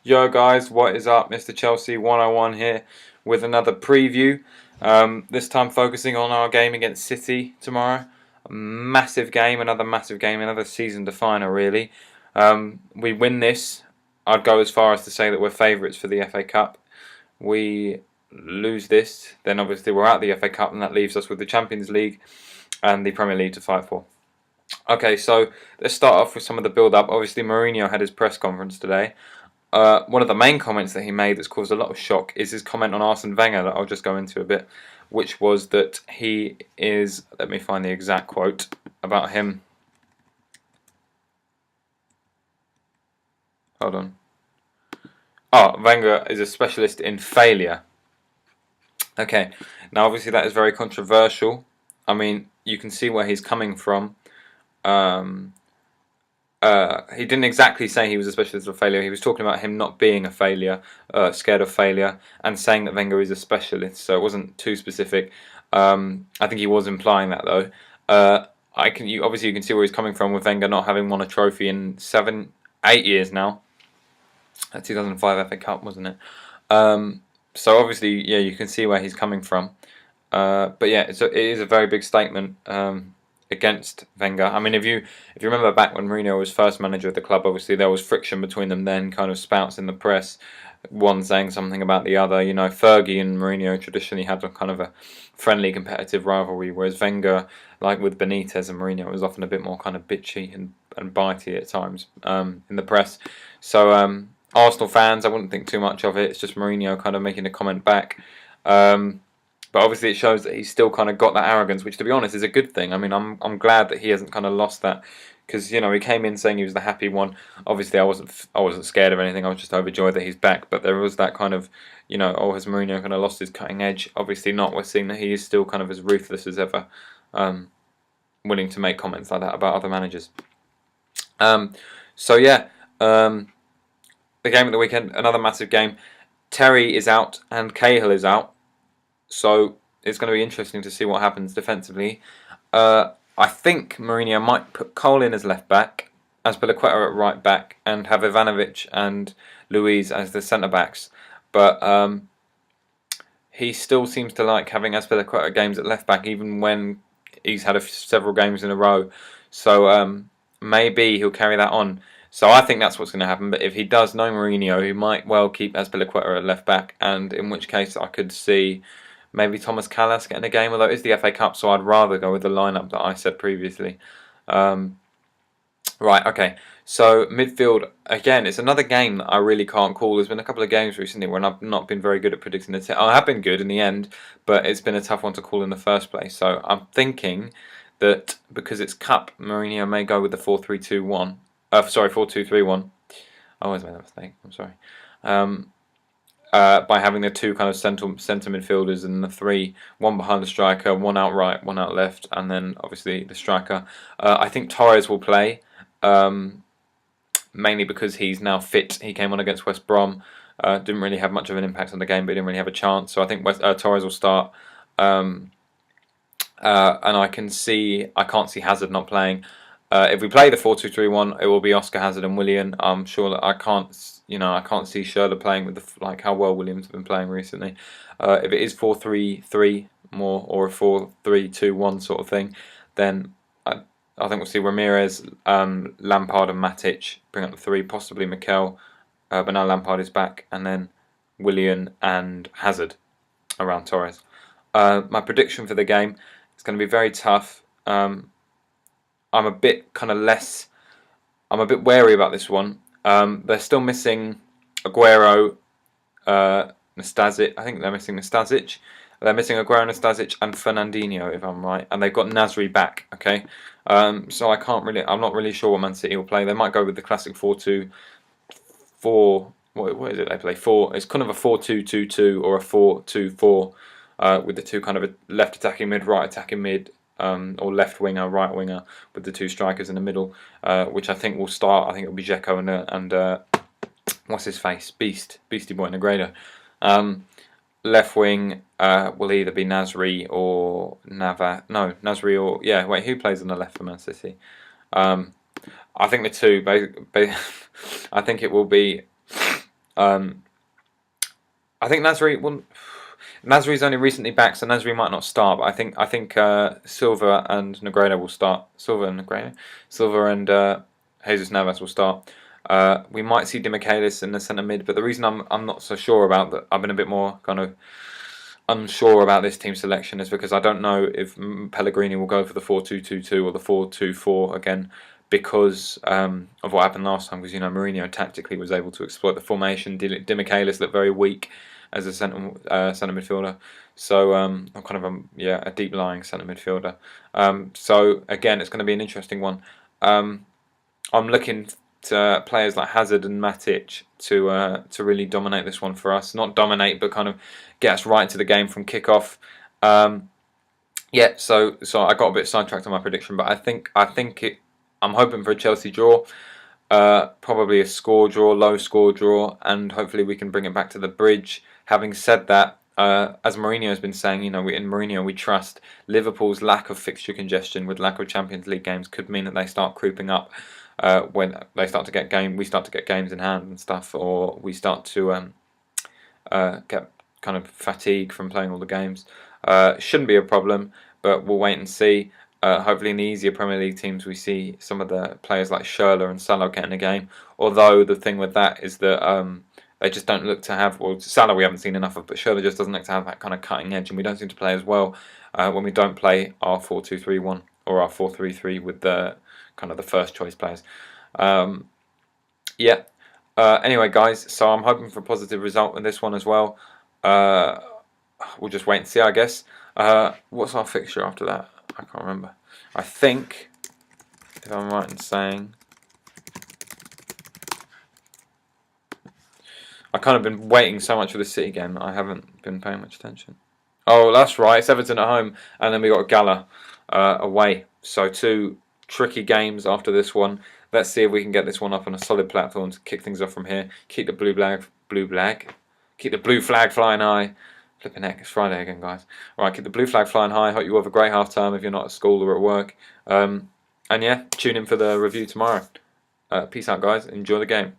Yo guys, what is up? Mr. Chelsea 101 here with another preview. This time focusing on our game against City tomorrow. A massive game, another season definer really. We win this, I'd go as far as to say that we're favourites for the FA Cup. We lose this, then obviously we're out of the FA Cup and that leaves us with the Champions League and the Premier League to fight for. Okay, so let's start off with some of the build-up. Obviously Mourinho had his press conference today. One of the main comments that he made that's caused a lot of shock is his comment on Arsene Wenger that I'll just go into a bit, which was that he is, let me find the exact quote about him. Hold on. Oh, Wenger is a specialist in failure. Okay, now obviously that is very controversial. I mean, you can see where he's coming from. He didn't exactly say he was a specialist of failure. He was talking about him not being a failure, scared of failure, and saying that Wenger is a specialist. So it wasn't too specific. I think he was implying that though. Obviously you can see where he's coming from with Wenger not having won a trophy in 8 years now. 2005 FA Cup, wasn't it? So obviously, yeah, you can see where he's coming from. But yeah, it is a very big statement. Against Wenger. I mean, if you remember back when Mourinho was first manager of the club, obviously there was friction between them then, kind of spouts in the press, one saying something about the other. You know, Fergie and Mourinho traditionally had a kind of a friendly, competitive rivalry, whereas Wenger, like with Benitez and Mourinho, was often a bit more kind of bitchy and bitey at times in the press. So Arsenal fans, I wouldn't think too much of it. It's just Mourinho kind of making a comment back. But obviously it shows that he's still kind of got that arrogance, which to be honest is a good thing. I mean, I'm glad that he hasn't kind of lost that, because you know he came in saying he was the happy one. Obviously I wasn't scared of anything. I was just overjoyed that he's back. But there was that kind of, you know, oh, has Mourinho kind of lost his cutting edge? Obviously not. We're seeing that he is still kind of as ruthless as ever, willing to make comments like that about other managers. So yeah, the game of the weekend, another massive game. Terry is out and Cahill is out. So it's going to be interesting to see what happens defensively. I think Mourinho might put Cole in as left back, Azpilicueta at right back, and have Ivanovic and Luiz as the centre backs. But he still seems to like having Azpilicueta games at left back, even when he's had several games in a row. So maybe he'll carry that on. So I think that's what's going to happen. But if he does know Mourinho, he might well keep Azpilicueta at left back, and in which case I could see maybe Thomas Callas getting a game, although it's the FA Cup, so I'd rather go with the lineup that I said previously. Right, okay. So midfield, again, it's another game that I really can't call. There's been a couple of games recently when I've not been very good at predicting the team. I have been good in the end, but it's been a tough one to call in the first place. So I'm thinking that because it's Cup, Mourinho may go with the 4-3-2-1. Sorry, 4-2-3-1. I always made that mistake. I'm sorry. By having the two kind of centre midfielders and the three, one behind the striker, one out right, one out left, and then obviously the striker. I think Torres will play, mainly because he's now fit. He came on against West Brom, didn't really have much of an impact on the game, but didn't really have a chance. So I think Torres will start, and I can't see Hazard not playing. If we play the 4-2-3-1, it will be Oscar Hazard and Willian. I'm sure that I can't see Schürrle playing with like how well Williams have been playing recently. If it is 4-3-3 more or a 4-3-2-1 sort of thing, then I think we'll see Ramirez, Lampard and Matic bring up the three, possibly Mikel, but now Lampard is back, and then Willian and Hazard around Torres. My prediction for the game is going to be very tough. I'm a bit wary about this one. They're still missing Aguero, Nastasic. I think they're missing Nastasic. They're missing Aguero, Nastasic, and Fernandinho, if I'm right. And they've got Nasri back. Okay, so I'm not really sure what Man City will play. They might go with the classic 4-2-4. What is it they play? It's kind of a 4-2-2-2 or a 4-2-4 with the two kind of left attacking mid, right attacking mid. Or left winger, right winger, with the two strikers in the middle, which I think will start. I think it'll be Dzeko and what's his face, Beastie Boy Negredo. Left wing will either be Nasri or Nasri or Wait, who plays on the left for Man City? I think the two. I think it will be Um, I think Nasri. Well, Nasri's only recently back, so Nasri might not start. But I think Silva and Negredo will start. Silva and Jesus Navas will start. We might see Demichelis in the centre mid, but the reason I'm not so sure about that, I've been a bit more kind of unsure about this team selection, is because I don't know if Pellegrini will go for the 4-2-2-2 or the 4-2-4 again, because of what happened last time. Because Mourinho tactically was able to exploit the formation. Demichelis looked very weak as a centre midfielder, so kind of a deep lying centre midfielder. So again, it's going to be an interesting one. I'm looking to players like Hazard and Matic to really dominate this one for us. Not dominate, but kind of get us right into the game from kickoff. So I got a bit sidetracked on my prediction, but I'm hoping for a Chelsea draw. Probably a score draw, low score draw, and hopefully we can bring it back to the bridge. Having said that, as Mourinho has been saying, in Mourinho we trust. Liverpool's lack of fixture congestion with lack of Champions League games could mean that they start creeping up when we start to get games in hand and stuff, or we start to get kind of fatigue from playing all the games. Shouldn't be a problem, but we'll wait and see. Hopefully in the easier Premier League teams we see some of the players like Schürrle and Salah getting a game. Although the thing with that is that they just don't look to have, well, Salah we haven't seen enough of, but Schürrle just doesn't look to have that kind of cutting edge, and we don't seem to play as well when we don't play our 4-2-3-1 or our 4-3-3 with the kind of the first choice players. Anyway, guys, so I'm hoping for a positive result in this one as well. We'll just wait and see, I guess. What's our fixture after that? I can't remember. I think, if I'm right in saying, I've kind of been waiting so much for the City game that I haven't been paying much attention. Oh, that's right. It's Everton at home, and then we got Gala away. So 2 tricky games after this one. Let's see if we can get this one up on a solid platform to kick things off from here. Keep the blue flag flying high. Flipping heck, it's Friday again, guys. Right, keep the blue flag flying high. Hope you have a great half term if you're not at school or at work. And yeah, tune in for the review tomorrow. Peace out, guys. Enjoy the game.